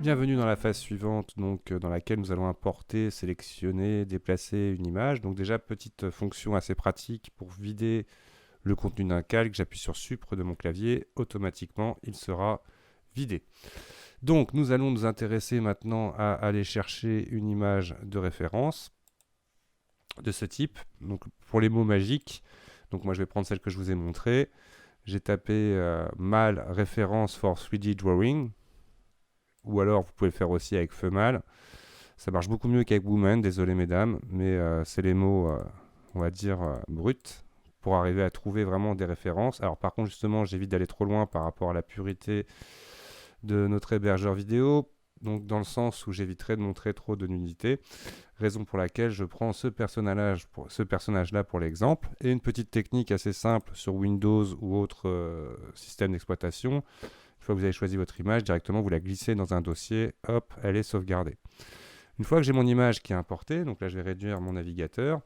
Bienvenue dans la phase suivante, dans laquelle nous allons importer, sélectionner, déplacer une image. Donc déjà, petite fonction assez pratique pour vider le contenu d'un calque. J'appuie sur Supre de mon clavier, automatiquement, il sera vidé. Donc nous allons nous intéresser maintenant à aller chercher une image de référence de ce type. Donc pour les mots magiques, donc moi je vais prendre celle que je vous ai montrée. J'ai tapé mal référence for 3D drawing, ou alors vous pouvez le faire aussi avec Femal. Ça marche beaucoup mieux qu'avec Woman, désolé mesdames, mais c'est les mots, on va dire, bruts pour arriver à trouver vraiment des références. Alors par contre, justement, j'évite d'aller trop loin par rapport à la purité de notre hébergeur vidéo, donc dans le sens où j'éviterai de montrer trop de nudité, raison pour laquelle je prends ce personnage-là pour l'exemple, et une petite technique assez simple sur Windows ou autre système d'exploitation. Une fois que vous avez choisi votre image, directement vous la glissez dans un dossier, hop, elle est sauvegardée. Une fois que j'ai mon image qui est importée, donc là je vais réduire mon navigateur,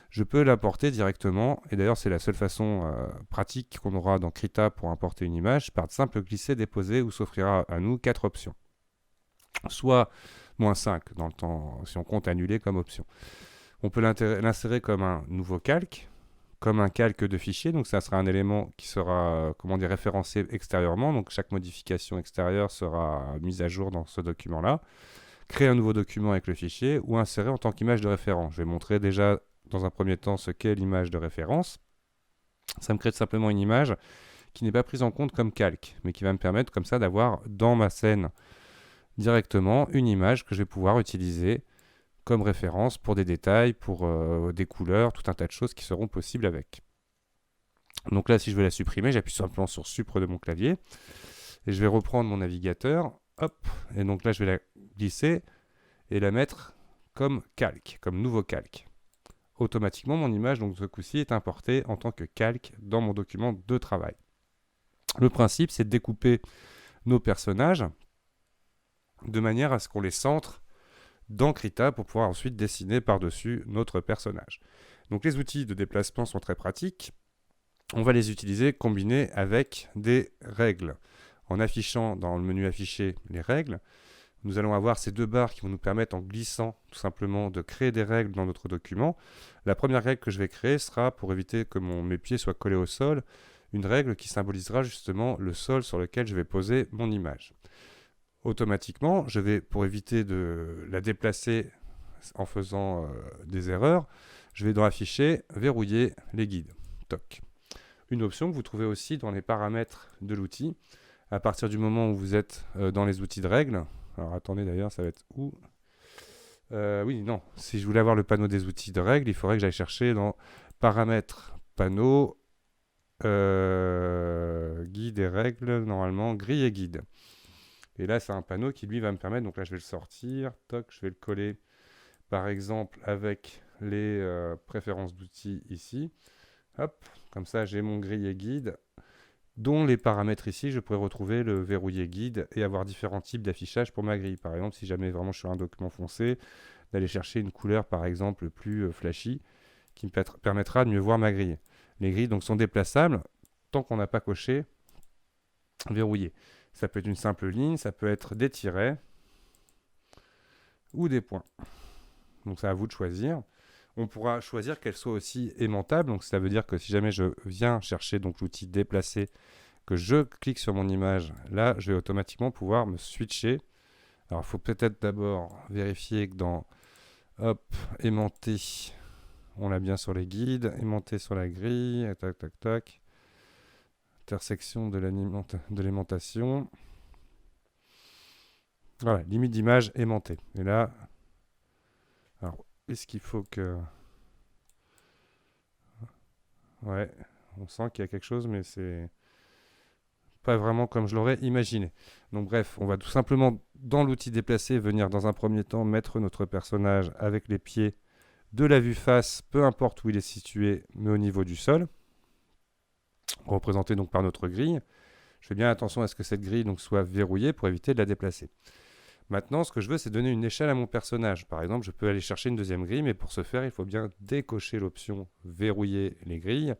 je peux l'importer directement, et d'ailleurs c'est la seule façon pratique qu'on aura dans Krita pour importer une image, par de simple glisser, déposer, où s'offrira à nous 4 options. Soit -5 dans le temps, si on compte annuler comme option. On peut l'insérer comme un nouveau calque, comme un calque de fichier, donc ça sera un élément qui sera référencé extérieurement, donc chaque modification extérieure sera mise à jour dans ce document-là. Créer un nouveau document avec le fichier ou insérer en tant qu'image de référence. Je vais montrer déjà dans un premier temps ce qu'est l'image de référence. Ça me crée tout simplement une image qui n'est pas prise en compte comme calque, mais qui va me permettre comme ça d'avoir dans ma scène directement une image que je vais pouvoir utiliser comme référence pour des détails, pour des couleurs, tout un tas de choses qui seront possibles avec. Donc là, si je veux la supprimer, j'appuie simplement sur Supre de mon clavier et je vais reprendre mon navigateur. Hop, et donc là, je vais la glisser et la mettre comme calque, comme nouveau calque. Automatiquement, mon image, donc ce coup-ci, est importée en tant que calque dans mon document de travail. Le principe, c'est de découper nos personnages de manière à ce qu'on les centre dans Krita pour pouvoir ensuite dessiner par-dessus notre personnage. Donc les outils de déplacement sont très pratiques. On va les utiliser combinés avec des règles. En affichant dans le menu afficher les règles, nous allons avoir ces deux barres qui vont nous permettre, en glissant tout simplement, de créer des règles dans notre document. La première règle que je vais créer sera, pour éviter que mes pieds soient collés au sol, une règle qui symbolisera justement le sol sur lequel je vais poser mon image. Automatiquement, je vais, pour éviter de la déplacer en faisant des erreurs, je vais dans Afficher, verrouiller les guides. Toc. Une option que vous trouvez aussi dans les paramètres de l'outil. À partir du moment où vous êtes dans les outils de règles, alors attendez d'ailleurs, ça va être où oui, non. Si je voulais avoir le panneau des outils de règles, il faudrait que j'aille chercher dans paramètres, panneau, guide et règles, normalement, grille et guide. Et là, c'est un panneau qui, lui, va me permettre, donc là, je vais le sortir, toc, je vais le coller, par exemple, avec les préférences d'outils ici. Hop, comme ça, j'ai mon grille et guide, dont les paramètres ici, je pourrais retrouver le verrouillé guide et avoir différents types d'affichage pour ma grille. Par exemple, si jamais vraiment je suis sur un document foncé, d'aller chercher une couleur, par exemple, plus flashy, qui me permettra de mieux voir ma grille. Les grilles donc sont déplaçables tant qu'on n'a pas coché verrouillé. Ça peut être une simple ligne, ça peut être des tirets ou des points. Donc c'est à vous de choisir. On pourra choisir qu'elle soit aussi aimantable, donc ça veut dire que si jamais je viens chercher donc l'outil déplacer, que je clique sur mon image, là je vais automatiquement pouvoir me switcher. Alors il faut peut-être d'abord vérifier que dans hop, aimanté, on l'a bien sur les guides, aimanté sur la grille, tac tac tac, intersection de l'aimantation. Voilà, limite d'image aimantée. Et là, alors est-ce qu'il faut que... Ouais, on sent qu'il y a quelque chose, mais c'est pas vraiment comme je l'aurais imaginé. Donc bref, on va tout simplement, dans l'outil déplacer, venir dans un premier temps mettre notre personnage avec les pieds de la vue face, peu importe où il est situé, mais au niveau du sol, représenté donc par notre grille. Je fais bien attention à ce que cette grille donc soit verrouillée pour éviter de la déplacer. Maintenant, ce que je veux, c'est donner une échelle à mon personnage. Par exemple, je peux aller chercher une deuxième grille, mais pour ce faire, il faut bien décocher l'option verrouiller les grilles,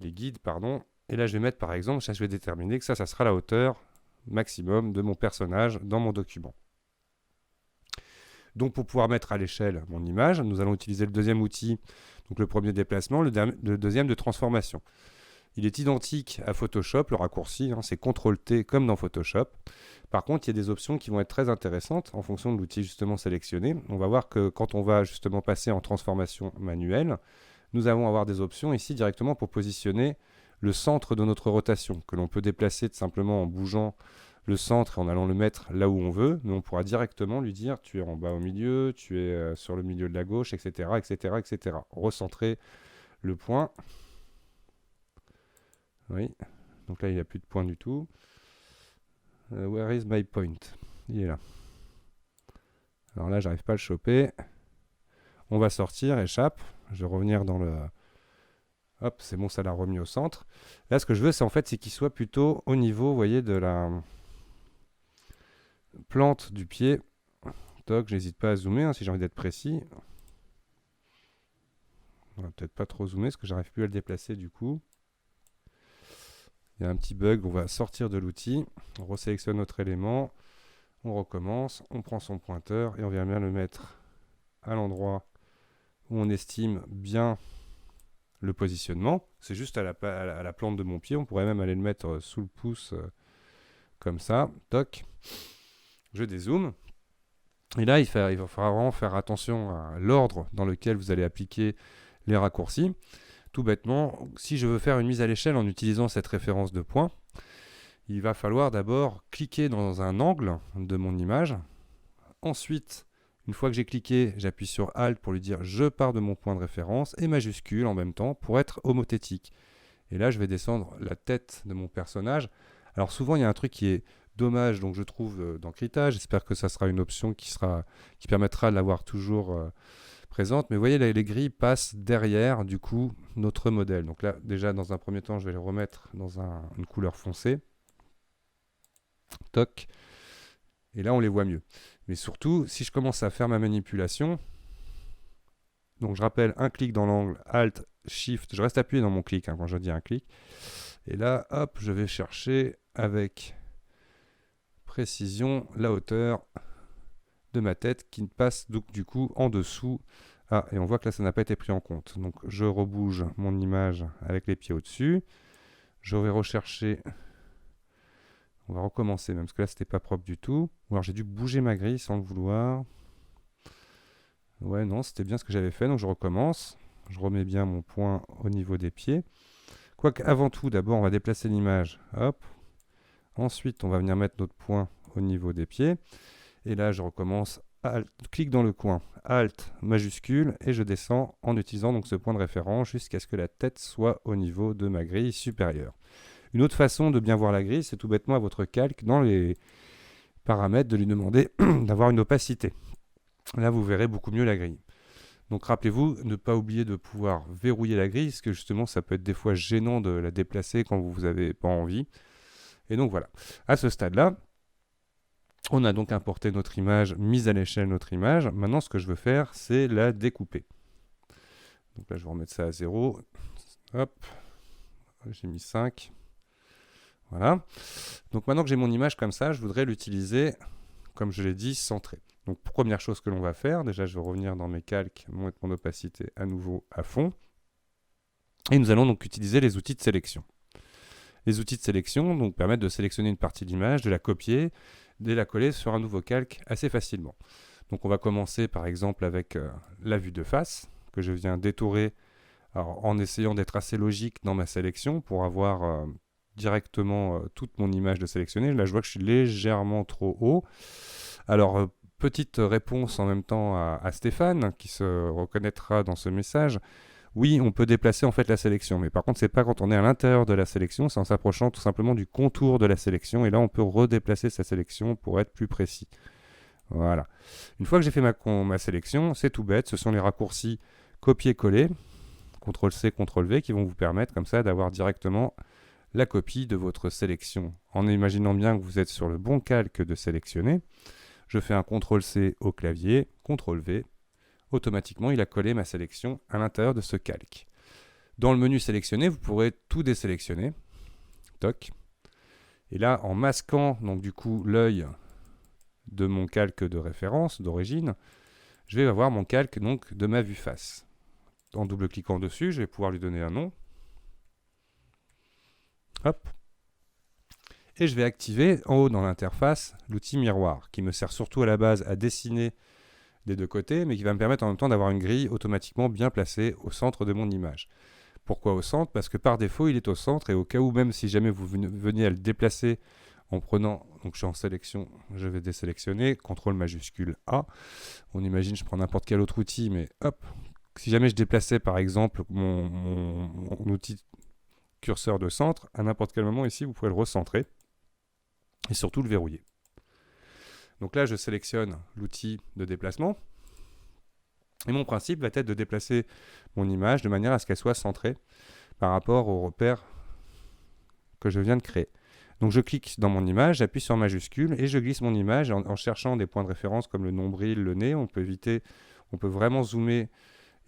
les guides, pardon. Et là, je vais mettre, par exemple, je vais déterminer que ça sera la hauteur maximum de mon personnage dans mon document. Donc pour pouvoir mettre à l'échelle mon image, nous allons utiliser le deuxième outil, donc le premier déplacement, le deuxième de transformation. Il est identique à Photoshop, le raccourci, c'est CTRL-T comme dans Photoshop. Par contre, il y a des options qui vont être très intéressantes en fonction de l'outil justement sélectionné. On va voir que quand on va justement passer en transformation manuelle, nous allons avoir des options ici directement pour positionner le centre de notre rotation, que l'on peut déplacer tout simplement en bougeant le centre et en allant le mettre là où on veut, mais on pourra directement lui dire tu es en bas au milieu, tu es sur le milieu de la gauche, etc., etc., etc. Recentrer le point. Oui, donc là il n'y a plus de point du tout. Where is my point? Il est là. Alors là, j'arrive pas à le choper. On va sortir, échappe. Je vais revenir dans le... Hop, c'est bon, ça l'a remis au centre. Là, ce que je veux, c'est qu'il soit plutôt au niveau, vous voyez, de la plante du pied. Toc, j'hésite pas à zoomer si j'ai envie d'être précis. On va peut-être pas trop zoomer parce que j'arrive plus à le déplacer du coup. Il y a un petit bug, on va sortir de l'outil, on resélectionne notre élément, on recommence, on prend son pointeur et on vient bien le mettre à l'endroit où on estime bien le positionnement. C'est juste à la plante de mon pied, on pourrait même aller le mettre sous le pouce comme ça, toc. Je dézoome. Et là, il va falloir vraiment faire attention à l'ordre dans lequel vous allez appliquer les raccourcis. Tout bêtement, si je veux faire une mise à l'échelle en utilisant cette référence de point, il va falloir d'abord cliquer dans un angle de mon image. Ensuite, une fois que j'ai cliqué, j'appuie sur Alt pour lui dire je pars de mon point de référence et majuscule en même temps pour être homothétique. Et là, je vais descendre la tête de mon personnage. Alors souvent, il y a un truc qui est dommage, donc je trouve dans Krita. J'espère que ça sera une option qui permettra de l'avoir toujours présente. Mais vous voyez, là, les grilles passent derrière, du coup, notre modèle. Donc là, déjà, dans un premier temps, je vais le remettre dans une couleur foncée. Toc. Et là, on les voit mieux. Mais surtout, si je commence à faire ma manipulation, donc je rappelle, un clic dans l'angle, Alt, Shift, je reste appuyé dans mon clic quand je dis un clic. Et là, hop, je vais chercher avec précision la hauteur de ma tête qui passe donc du coup en dessous. Ah, et on voit que là, ça n'a pas été pris en compte. Donc, je rebouge mon image avec les pieds au-dessus. Je vais rechercher... On va recommencer, même parce que là, c'était pas propre du tout. Ou alors, j'ai dû bouger ma grille sans le vouloir. Ouais, non, c'était bien ce que j'avais fait. Donc, je recommence. Je remets bien mon point au niveau des pieds. Quoique, avant tout, d'abord, on va déplacer l'image. Hop. Ensuite, on va venir mettre notre point au niveau des pieds. Et là, je recommence. Clique dans le coin, Alt majuscule, et je descends en utilisant donc ce point de référence jusqu'à ce que la tête soit au niveau de ma grille supérieure. Une autre façon de bien voir la grille, c'est tout bêtement à votre calque, dans les paramètres, de lui demander d'avoir une opacité. Là, vous verrez beaucoup mieux la grille. Donc rappelez-vous, ne pas oublier de pouvoir verrouiller la grille, parce que justement, ça peut être des fois gênant de la déplacer quand vous n'avez pas envie. Et donc voilà, à ce stade-là, on a donc importé notre image, mise à l'échelle notre image. Maintenant, ce que je veux faire, c'est la découper. Donc là, je vais remettre ça à 0. Hop, j'ai mis 5. Voilà. Donc maintenant que j'ai mon image comme ça, je voudrais l'utiliser, comme je l'ai dit, centré. Donc première chose que l'on va faire, déjà je vais revenir dans mes calques, mettre mon opacité à nouveau à fond. Et nous allons donc utiliser les outils de sélection. Les outils de sélection donc, permettent de sélectionner une partie de l'image, de la copier, de la coller sur un nouveau calque assez facilement. Donc on va commencer par exemple avec la vue de face, que je viens détourer en essayant d'être assez logique dans ma sélection pour avoir directement toute mon image de sélectionner. Là je vois que je suis légèrement trop haut. Alors petite réponse en même temps à Stéphane, qui se reconnaîtra dans ce message. Oui, on peut déplacer en fait la sélection, mais par contre, c'est pas quand on est à l'intérieur de la sélection, c'est en s'approchant tout simplement du contour de la sélection, et là, on peut redéplacer sa sélection pour être plus précis. Voilà. Une fois que j'ai fait ma sélection, c'est tout bête, ce sont les raccourcis copier-coller, CTRL-C, CTRL-V, qui vont vous permettre comme ça d'avoir directement la copie de votre sélection. En imaginant bien que vous êtes sur le bon calque de sélectionner, je fais un CTRL-C au clavier, CTRL-V, automatiquement, il a collé ma sélection à l'intérieur de ce calque. Dans le menu sélectionner, vous pourrez tout désélectionner. Toc. Et là, en masquant donc du coup l'œil de mon calque de référence, d'origine, je vais avoir mon calque donc de ma vue face. En double-cliquant dessus, je vais pouvoir lui donner un nom. Hop. Et je vais activer en haut dans l'interface l'outil miroir, qui me sert surtout à la base à dessiner des deux côtés, mais qui va me permettre en même temps d'avoir une grille automatiquement bien placée au centre de mon image. Pourquoi au centre? Parce que par défaut, il est au centre, et au cas où, même si jamais vous veniez à le déplacer en prenant, donc je suis en sélection, je vais désélectionner, CTRL majuscule A. On imagine, je prends n'importe quel autre outil, mais hop, si jamais je déplaçais par exemple mon outil curseur de centre, à n'importe quel moment ici, vous pouvez le recentrer et surtout le verrouiller. Donc là, je sélectionne l'outil de déplacement. Et mon principe va être de déplacer mon image de manière à ce qu'elle soit centrée par rapport au repère que je viens de créer. Donc je clique dans mon image, j'appuie sur majuscule et je glisse mon image en cherchant des points de référence comme le nombril, le nez. On peut vraiment zoomer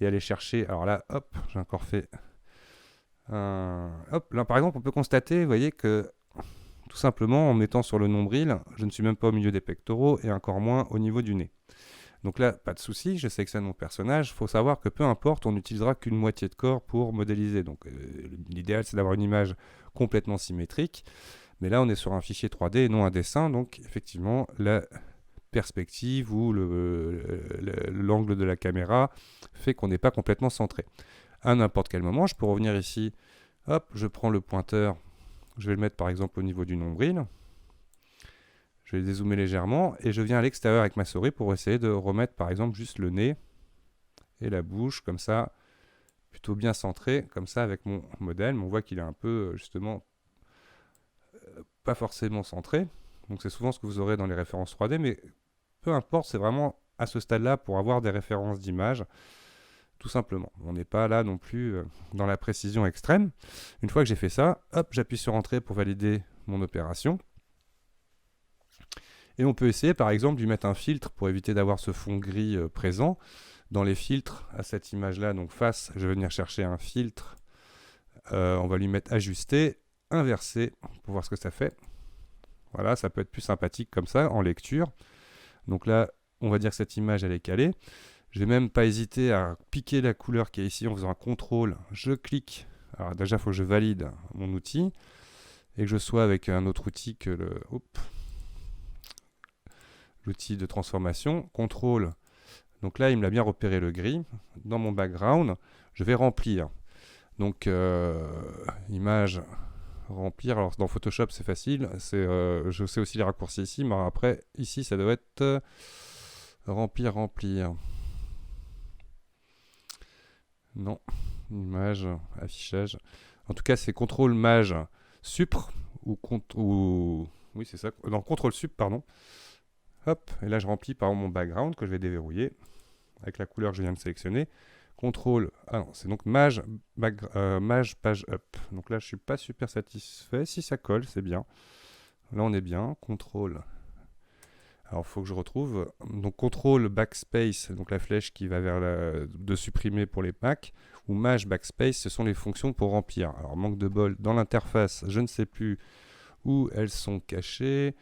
et aller chercher. Alors là, hop, j'ai encore fait un... Hop, là par exemple, on peut constater, vous voyez, que tout simplement en mettant sur le nombril, je ne suis même pas au milieu des pectoraux et encore moins au niveau du nez. Donc là, pas de souci, je sélectionne mon personnage. Il faut savoir que peu importe, on n'utilisera qu'une moitié de corps pour modéliser. Donc l'idéal, c'est d'avoir une image complètement symétrique. Mais là, on est sur un fichier 3D et non un dessin. Donc effectivement, la perspective ou l'angle de la caméra fait qu'on n'est pas complètement centré. À n'importe quel moment, je peux revenir ici. Hop, je prends le pointeur. Je vais le mettre par exemple au niveau du nombril. Je vais dézoomer légèrement et je viens à l'extérieur avec ma souris pour essayer de remettre par exemple juste le nez et la bouche comme ça, plutôt bien centré, comme ça avec mon modèle. Mais on voit qu'il est un peu justement pas forcément centré. Donc c'est souvent ce que vous aurez dans les références 3D, mais peu importe, c'est vraiment à ce stade-là pour avoir des références d'images, tout simplement. On n'est pas là non plus dans la précision extrême. Une fois que j'ai fait ça, hop, j'appuie sur Entrée pour valider mon opération. Et on peut essayer par exemple de lui mettre un filtre pour éviter d'avoir ce fond gris présent. Dans les filtres, à cette image-là, donc face, je vais venir chercher un filtre. On va lui mettre Ajuster, Inverser, pour voir ce que ça fait. Voilà, ça peut être plus sympathique comme ça, en lecture. Donc là, on va dire que cette image, elle est calée. Je vais même pas hésiter à piquer la couleur qui est ici en faisant un CTRL. Je clique. Alors déjà, il faut que je valide mon outil et que je sois avec un autre outil que l'outil de transformation. CTRL. Donc là, il me l'a bien repéré le gris. Dans mon background, je vais remplir. Donc, image, remplir. Alors, dans Photoshop, c'est facile. Je sais aussi les raccourcis ici. Mais après, ici, ça doit être remplir. Non, image, affichage. En tout cas, c'est CTRL Maj Supr ou oui, c'est ça. Non, CTRL Sup, pardon. Hop, et là je remplis par mon background que je vais déverrouiller avec la couleur que je viens de sélectionner. CTRL, ah non, c'est donc Maj Page Up. Donc là je suis pas super satisfait. Si ça colle, c'est bien. Là on est bien. CTRL. Alors il faut que je retrouve. Donc CTRL Backspace, donc la flèche qui va vers de supprimer pour les Mac, ou Maj Backspace, ce sont les fonctions pour remplir. Alors manque de bol, dans l'interface, je ne sais plus où elles sont cachées.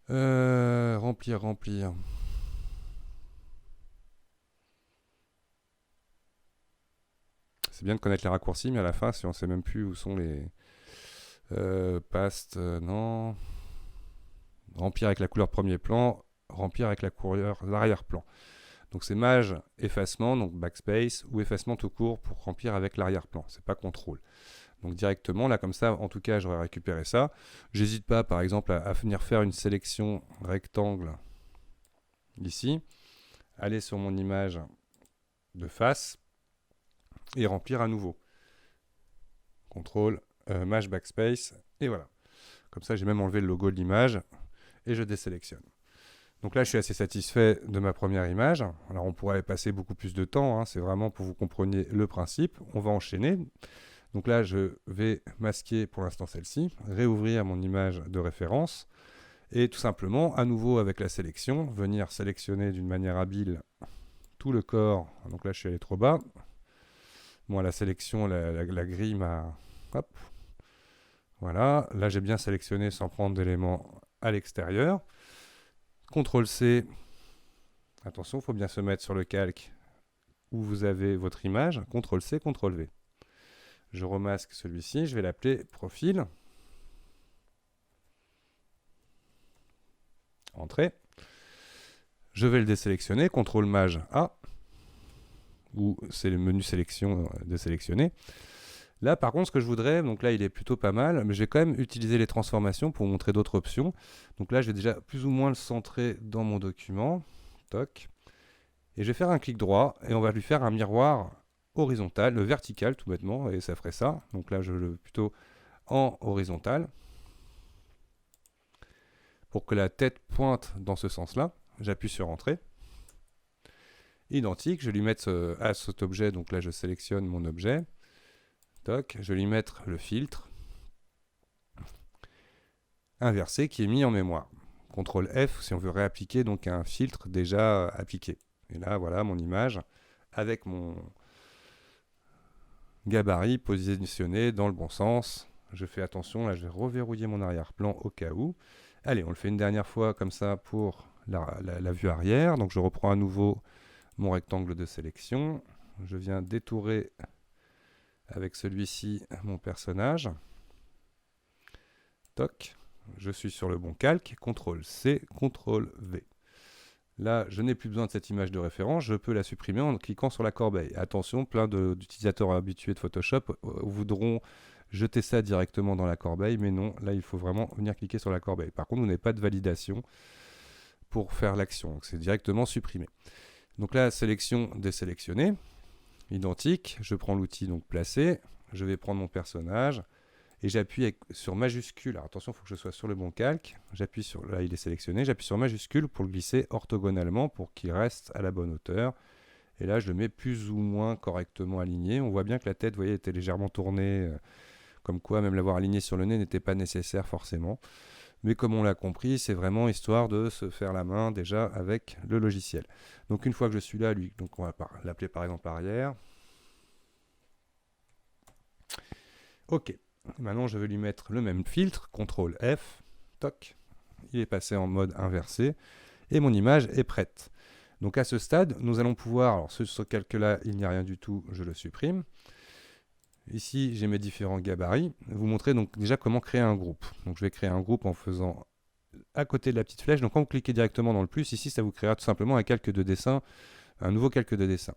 Remplir. C'est bien de connaître les raccourcis, mais à la fin, si on ne sait même plus où sont les... Past, non. Remplir avec la couleur premier plan, remplir avec la couleur l'arrière-plan. Donc c'est Maj effacement, donc backspace, ou effacement tout court pour remplir avec l'arrière-plan. C'est pas contrôle. Donc directement, là comme ça, en tout cas, j'aurais récupéré ça. J'hésite pas, par exemple, à venir faire une sélection rectangle ici, aller sur mon image de face et remplir à nouveau. CTRL, Maj Backspace, et voilà. Comme ça, j'ai même enlevé le logo de l'image et je désélectionne. Donc là, je suis assez satisfait de ma première image. Alors, on pourrait passer beaucoup plus de temps. C'est vraiment pour que vous compreniez le principe. On va enchaîner. Donc là, je vais masquer pour l'instant celle-ci, réouvrir mon image de référence et tout simplement, à nouveau avec la sélection, venir sélectionner d'une manière habile tout le corps. Donc là, je suis allé trop bas. Bon, la sélection, la grille m'a... Hop. Voilà, là j'ai bien sélectionné sans prendre d'éléments à l'extérieur. CTRL-C, attention, il faut bien se mettre sur le calque où vous avez votre image. CTRL-C, CTRL-V. Je remasque celui-ci, je vais l'appeler profil. Entrée. Je vais le désélectionner, CTRL-MAJ A, ou c'est le menu sélection désélectionné. Là, par contre, ce que je voudrais, donc là, il est plutôt pas mal, mais je vais quand même utiliser les transformations pour vous montrer d'autres options. Donc là, je vais déjà plus ou moins le centrer dans mon document. Toc. Et je vais faire un clic droit, et on va lui faire un miroir horizontal, vertical tout bêtement, et ça ferait ça. Donc là, je le veux plutôt en horizontal. Pour que la tête pointe dans ce sens-là, j'appuie sur Entrée. Identique, je vais lui mettre à cet objet, donc là, je sélectionne mon objet. Toc, je vais lui mettre le filtre inversé qui est mis en mémoire. CTRL F si on veut réappliquer donc un filtre déjà appliqué. Et là, voilà mon image avec mon gabarit positionné dans le bon sens. Je fais attention, là je vais reverrouiller mon arrière-plan au cas où. Allez, on le fait une dernière fois comme ça pour la vue arrière. Donc je reprends à nouveau mon rectangle de sélection. Je viens détourer avec celui-ci mon personnage. Toc. Je suis sur le bon calque, CTRL-C, CTRL-V. Là, je n'ai plus besoin de cette image de référence, je peux la supprimer en cliquant sur la corbeille. Attention, plein d'utilisateurs habitués de Photoshop voudront jeter ça directement dans la corbeille, mais non, là, il faut vraiment venir cliquer sur la corbeille. Par contre, vous n'avez pas de validation pour faire l'action, c'est directement supprimé. Donc là, sélection désélectionnée, identique, je prends l'outil donc placer, je vais prendre mon personnage, et j'appuie sur majuscule. Alors attention, il faut que je sois sur le bon calque. J'appuie sur, là il est sélectionné, j'appuie sur majuscule pour le glisser orthogonalement pour qu'il reste à la bonne hauteur. Et là je le mets plus ou moins correctement aligné. On voit bien que la tête, vous voyez, était légèrement tournée, comme quoi même l'avoir aligné sur le nez n'était pas nécessaire forcément. Mais comme on l'a compris, c'est vraiment histoire de se faire la main déjà avec le logiciel. Donc une fois que je suis là, lui, donc on va l'appeler par exemple arrière. Ok. Maintenant, je vais lui mettre le même filtre, CTRL F, toc, il est passé en mode inversé, et mon image est prête. Donc à ce stade, nous allons pouvoir, alors ce calque-là, il n'y a rien du tout, je le supprime. Ici, j'ai mes différents gabarits, vous montrer donc déjà comment créer un groupe. Donc je vais créer un groupe en faisant à côté de la petite flèche, donc quand vous cliquez directement dans le plus, ici, ça vous créera tout simplement un calque de dessin, un nouveau calque de dessin.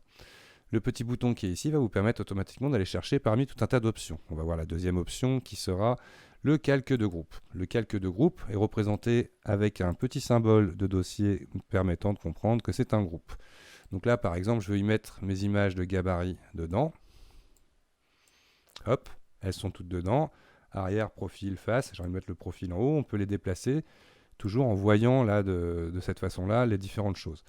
Le petit bouton qui est ici va vous permettre automatiquement d'aller chercher parmi tout un tas d'options. On va voir la deuxième option qui sera le calque de groupe. Le calque de groupe est représenté avec un petit symbole de dossier permettant de comprendre que c'est un groupe. Donc là, par exemple, je vais y mettre mes images de gabarit dedans. Hop, elles sont toutes dedans. Arrière, profil, face. J'ai envie de mettre le profil en haut. On peut les déplacer toujours en voyant là de cette façon-là les différentes choses.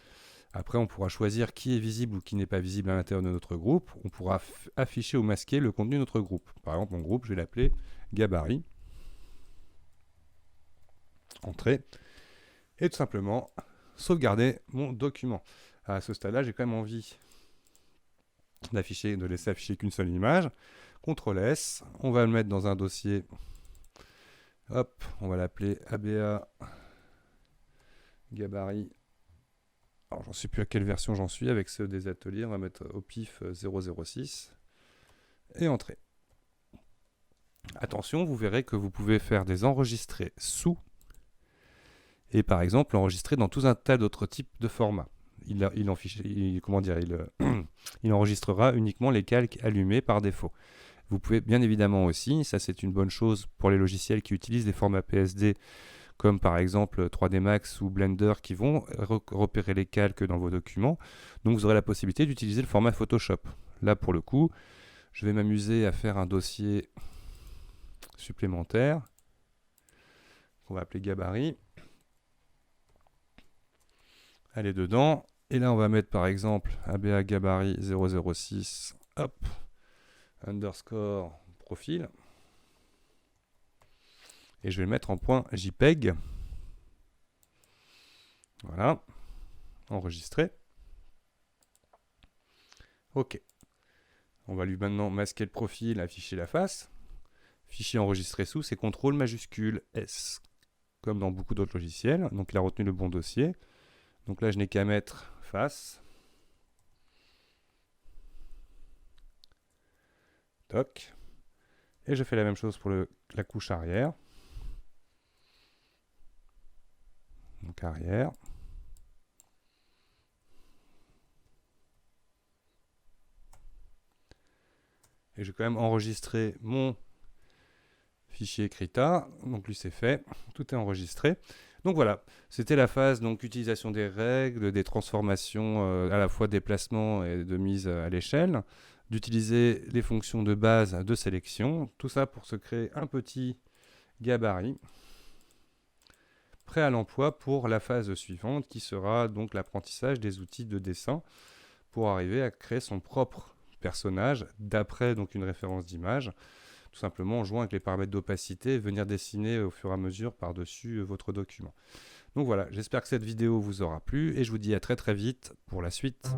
Après, on pourra choisir qui est visible ou qui n'est pas visible à l'intérieur de notre groupe. On pourra afficher ou masquer le contenu de notre groupe. Par exemple, mon groupe, je vais l'appeler Gabarit. Entrée. Et tout simplement, sauvegarder mon document. À ce stade-là, j'ai quand même envie de laisser afficher qu'une seule image. CTRL S. On va le mettre dans un dossier. Hop, on va l'appeler ABA Gabarit. Alors, j'en sais plus à quelle version j'en suis avec ceux des ateliers. On va mettre au pif 006 et Entrée. Attention, vous verrez que vous pouvez faire des enregistrés sous et par exemple enregistrer dans tout un tas d'autres types de formats. Il enregistrera uniquement les calques allumés par défaut. Vous pouvez bien évidemment aussi, ça c'est une bonne chose pour les logiciels qui utilisent des formats PSD comme par exemple 3D Max ou Blender qui vont repérer les calques dans vos documents. Donc vous aurez la possibilité d'utiliser le format Photoshop. Là pour le coup, je vais m'amuser à faire un dossier supplémentaire qu'on va appeler gabarit. Elle est dedans. Et là, on va mettre par exemple ABA gabarit 006, hop, underscore profil. Et je vais le mettre en point JPEG. Voilà. Enregistré. OK. On va lui maintenant masquer le profil, afficher la face. Fichier enregistré sous, c'est CTRL majuscule S, comme dans beaucoup d'autres logiciels. Donc il a retenu le bon dossier. Donc là, je n'ai qu'à mettre face. Toc. Et je fais la même chose pour la couche arrière. Donc arrière. Et je vais quand même enregistrer mon fichier Krita. Donc lui c'est fait, tout est enregistré. Donc voilà, c'était la phase donc utilisation des règles, des transformations à la fois de déplacement et de mise à l'échelle, d'utiliser les fonctions de base de sélection, tout ça pour se créer un petit gabarit prêt à l'emploi pour la phase suivante qui sera donc l'apprentissage des outils de dessin pour arriver à créer son propre personnage d'après donc une référence d'image, tout simplement en jouant avec les paramètres d'opacité et venir dessiner au fur et à mesure par-dessus votre document. Donc voilà, j'espère que cette vidéo vous aura plu et je vous dis à très vite pour la suite.